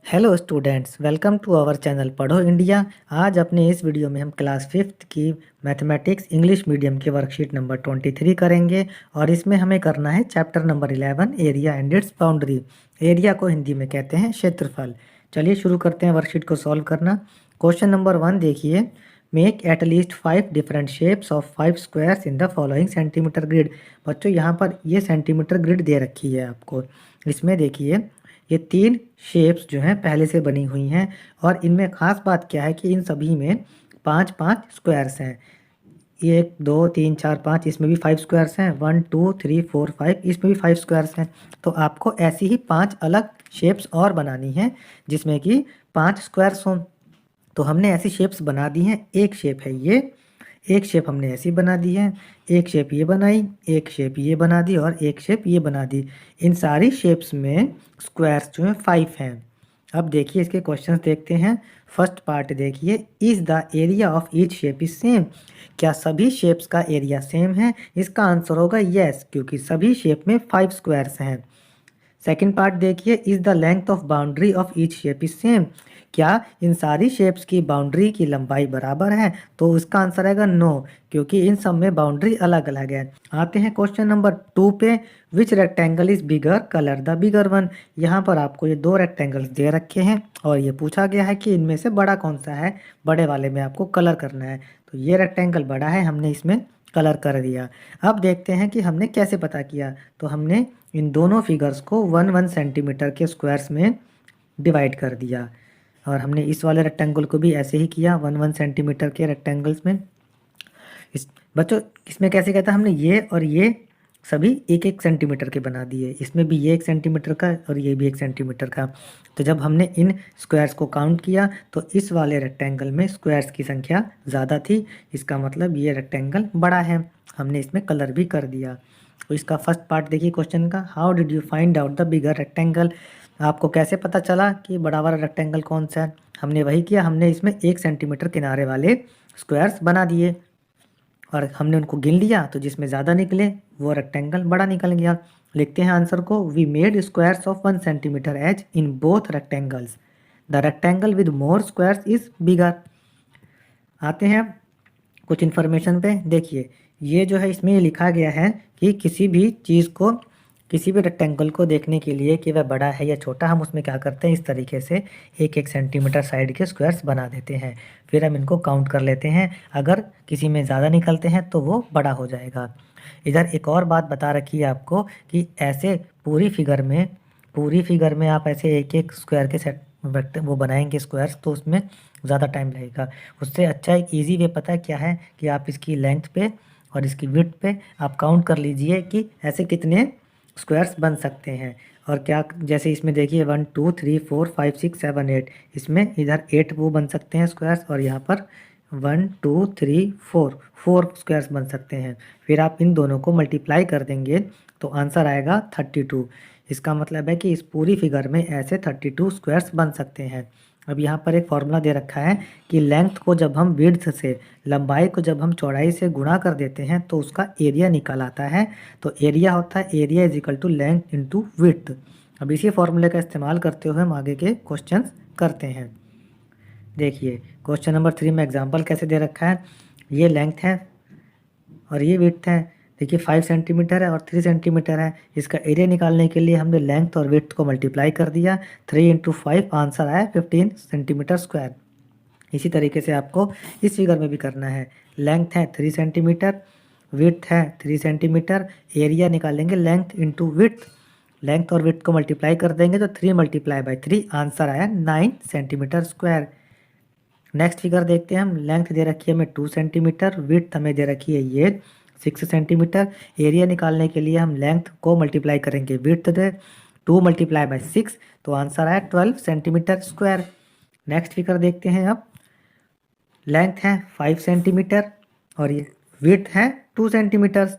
Hello students, welcome to our channel Padho India. आज अपने इस वीडियो में हम क्लास फिफ्थ की मैथमेटिक्स इंग्लिश मीडियम की वर्कशीट नंबर 23 करेंगे और इसमें हमें करना है chapter number 11 area and its boundary. Area को हिंदी में कहते हैं क्षेत्रफल। चलिए शुरू करते हैं वर्कशीट को सॉल्व करना। क्वेश्चन नंबर 1 देखिए, make at least 5 different shapes of 5 squares in the following centimetre grid. बच्चों यहाँ पर ये सेंटीमीटर ग्रिड दे रखी है आपको। इसमें देखिए ये 3 शेप्स जो हैं पहले से बनी हुई हैं और इनमें ख़ास बात क्या है कि इन सभी में 5-5 स्क्वायर्स हैं। ये 1 2 3 4 5, इसमें भी 5 स्क्वायर्स हैं। 1 2 3 4 5, इसमें भी 5 स्क्वायर्स हैं। तो आपको ऐसी ही 5 अलग शेप्स और बनानी है जिसमें कि 5 स्क्वायर्स हों। तो हमने ऐसी शेप्स बना दी हैं। एक शेप है ये, एक शेप हमने ऐसी बना दी है, एक शेप ये बनाई, एक शेप ये बना दी और एक शेप ये बना दी। इन सारी शेप्स में स्क्वायर्स जो हैं 5 हैं। अब देखिए इसके क्वेश्चंस देखते हैं। फर्स्ट पार्ट देखिए, is the area of each shape is same. क्या सभी शेप्स का एरिया सेम है? इसका आंसर होगा यस, क्योंकि सभी शेप में 5 स्क्वायर्स हैं। सेकेंड पार्ट देखिए, is the length of boundary of each shape is same. क्या इन सारी शेप्स की बाउंड्री की लंबाई बराबर है? तो इसका आंसर आएगा नो, क्योंकि इन सब में बाउंड्री अलग अलग है। आते हैं क्वेश्चन नंबर 2 पे, which rectangle is bigger, colour the bigger one. यहाँ पर आपको ये 2 रेक्टेंगल्स दे रखे हैं और ये पूछा गया है कि इनमें से बड़ा कौन सा है। बड़े वाले में आपको कलर करना है। तो ये रेक्टेंगल बड़ा है, हमने इसमें कलर कर दिया। अब देखते हैं कि हमने कैसे पता किया। तो हमने इन दोनों फिगर्स को 1-1 सेंटीमीटर के स्क्वायर्स में डिवाइड कर दिया और हमने इस वाले रेक्टेंगल को भी ऐसे ही किया 1-1 सेंटीमीटर के रेक्टेंगल्स में। इस बच्चों इसमें कैसे कहता, हमने ये और ये सभी 1-1 सेंटीमीटर के बना दिए। इसमें भी ये 1 सेंटीमीटर का और ये भी 1 सेंटीमीटर का। तो जब हमने इन स्क्वायर्स को काउंट किया तो इस वाले रेक्टेंगल में स्क्वायर्स की संख्या ज़्यादा थी। इसका मतलब ये रेक्टेंगल बड़ा है। हमने इसमें कलर भी कर दिया। तो इसका फर्स्ट पार्ट देखिए क्वेश्चन का, how did you find out the bigger rectangle. आपको कैसे पता चला कि बड़ा वाला रेक्टेंगल कौन सा है? हमने वही किया, हमने इसमें 1 सेंटीमीटर किनारे वाले स्क्वायर्स बना दिए और हमने उनको गिन लिया। तो जिसमें ज़्यादा निकले वो रेक्टेंगल बड़ा निकल गया। लिखते हैं आंसर को, we made squares of 1 centimetre each in both rectangles. The rectangle with more squares is bigger. आते हैं कुछ इन्फॉर्मेशन पे। देखिए ये जो है इसमें ये लिखा गया है कि किसी भी चीज़ को, किसी भी रेक्टेंगल को देखने के लिए कि वह बड़ा है या छोटा, हम उसमें क्या करते हैं, इस तरीके से 1-1 सेंटीमीटर साइड के स्क्वायर्स बना देते हैं। फिर हम इनको काउंट कर लेते हैं। अगर किसी में ज़्यादा निकलते हैं तो वो बड़ा हो जाएगा। इधर एक और बात बता रखी है आपको कि ऐसे पूरी फिगर में आप ऐसे 1-1 स्क्वायर के सेट वो बनाएंगे स्क्वायर्स तो उसमें ज़्यादा टाइम लगेगा। उससे अच्छा एक ईजी वे पता है क्या है कि आप इसकी लेंथ पे और इसकी विड्थ पे आप काउंट कर लीजिए कि ऐसे कितने स्क्वायर्स बन सकते हैं। और क्या, जैसे इसमें देखिए 1 2 3 4 5 6 7 8, इसमें इधर 8 वो बन सकते हैं स्क्वायर्स और यहाँ पर 1 2 3 4 स्क्वायर्स बन सकते हैं। फिर आप इन दोनों को मल्टीप्लाई कर देंगे तो आंसर आएगा 32। इसका मतलब है कि इस पूरी फिगर में ऐसे 32 स्क्वायर्स बन सकते हैं। अब यहाँ पर एक फॉर्मूला दे रखा है कि लेंथ को जब हम विड्थ से, लंबाई को जब हम चौड़ाई से गुणा कर देते हैं तो उसका एरिया निकल आता है। तो एरिया होता है area is equal to length into width. अब इसी फॉर्मूले का इस्तेमाल करते हुए हम आगे के क्वेश्चंस करते हैं। देखिए क्वेश्चन नंबर 3 में एग्जांपल कैसे दे रखा है। ये लेंथ है और ये विड्थ है। देखिए 5 सेंटीमीटर है और 3 सेंटीमीटर है। इसका एरिया निकालने के लिए हमने लेंथ और विड्थ को मल्टीप्लाई कर दिया। 3 इंटू 5 आंसर आया 15 सेंटीमीटर स्क्वायर। इसी तरीके से आपको इस फिगर में भी करना है। लेंथ है 3 सेंटीमीटर, विड्थ है 3 सेंटीमीटर, एरिया निकालेंगे लेंथ इंटू विड्थ। लेंथ और विड्थ को मल्टीप्लाई कर देंगे तो 3 मल्टीप्लाई बाई 3 आंसर आया 9 सेंटीमीटर स्क्वायर। नेक्स्ट फिगर देखते हैं हम। लेंथ दे रखी है हमें 2 सेंटीमीटर, विड्थ हमें दे रखी है ये 6 सेंटीमीटर। एरिया निकालने के लिए हम लेंथ को मल्टीप्लाई करेंगे विड्थ से, 2 मल्टीप्लाई बाई 6 तो आंसर आया 12 सेंटीमीटर स्क्वायर। नेक्स्ट फिगर देखते हैं अब। लेंथ है 5 सेंटीमीटर और ये विड्थ है 2 सेंटीमीटर।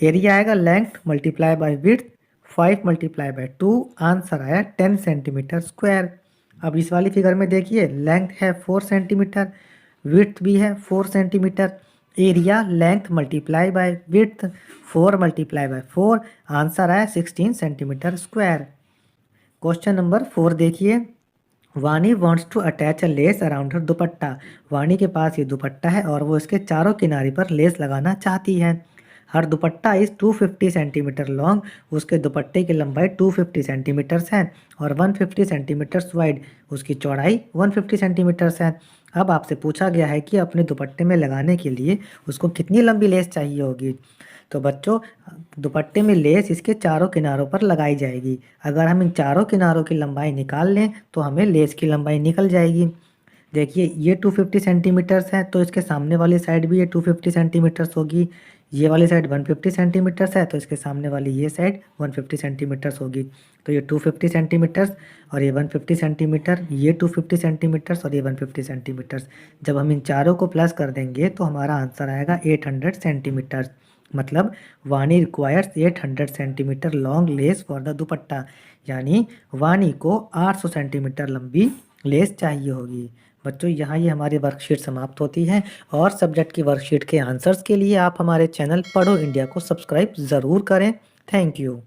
एरिया आएगा length multiply by width, 5 multiply by 2 answer आया 10 सेंटीमीटर स्क्वायर। अब इस वाली फिगर में देखिए लेंथ है 4 सेंटीमीटर, विड्थ भी है 4 centimetre, area length multiply by width 4 multiply by 4 answer आया 16 सेंटीमीटर स्क्वायर। क्वेश्चन नंबर 4 देखिए, Vani wants to attach a lace around her dupatta. Vani के पास ये दुपट्टा है और वो इसके चारों किनारे पर लेस लगाना चाहती है। हर दुपट्टा इस 250 सेंटीमीटर लॉन्ग। उसके दुपट्टे की लंबाई 250 सेंटीमीटर्स है और 150 सेंटीमीटर्स वाइड। उसकी चौड़ाई 150 सेंटीमीटर्स है। अब आपसे पूछा गया है कि अपने दुपट्टे में लगाने के लिए उसको कितनी लंबी लेस चाहिए होगी। तो बच्चों, दुपट्टे में लेस इसके चारों किनारों पर लगाई जाएगी। अगर हम इन चारों किनारों की लंबाई निकाल लें तो हमें लेस की लंबाई निकल जाएगी। देखिए, ये 250 सेंटीमीटर्स है तो इसके सामने वाली साइड भी ये 250 सेंटीमीटर्स होगी। ये वाली साइड 150 सेंटीमीटर्स है तो इसके सामने वाली ये साइड 150 सेंटीमीटर्स होगी। तो ये 250 सेंटीमीटर्स और ये 150 सेंटीमीटर, ये 250 सेंटीमीटर्स और ये 150 सेंटीमीटर्स। जब हम इन चारों को प्लस कर देंगे तो हमारा आंसर आएगा 800 सेंटीमीटर्स। मतलब वानी requires 800 centimetre long less for the दुपट्टा। यानी वानी को 800 सेंटीमीटर लंबी लेस चाहिए होगी। बच्चों, यहाँ ये हमारी वर्कशीट समाप्त होती है और सब्जेक्ट की वर्कशीट के आंसर्स के लिए आप हमारे चैनल पढ़ो इंडिया को सब्सक्राइब ज़रूर करें। Thank you.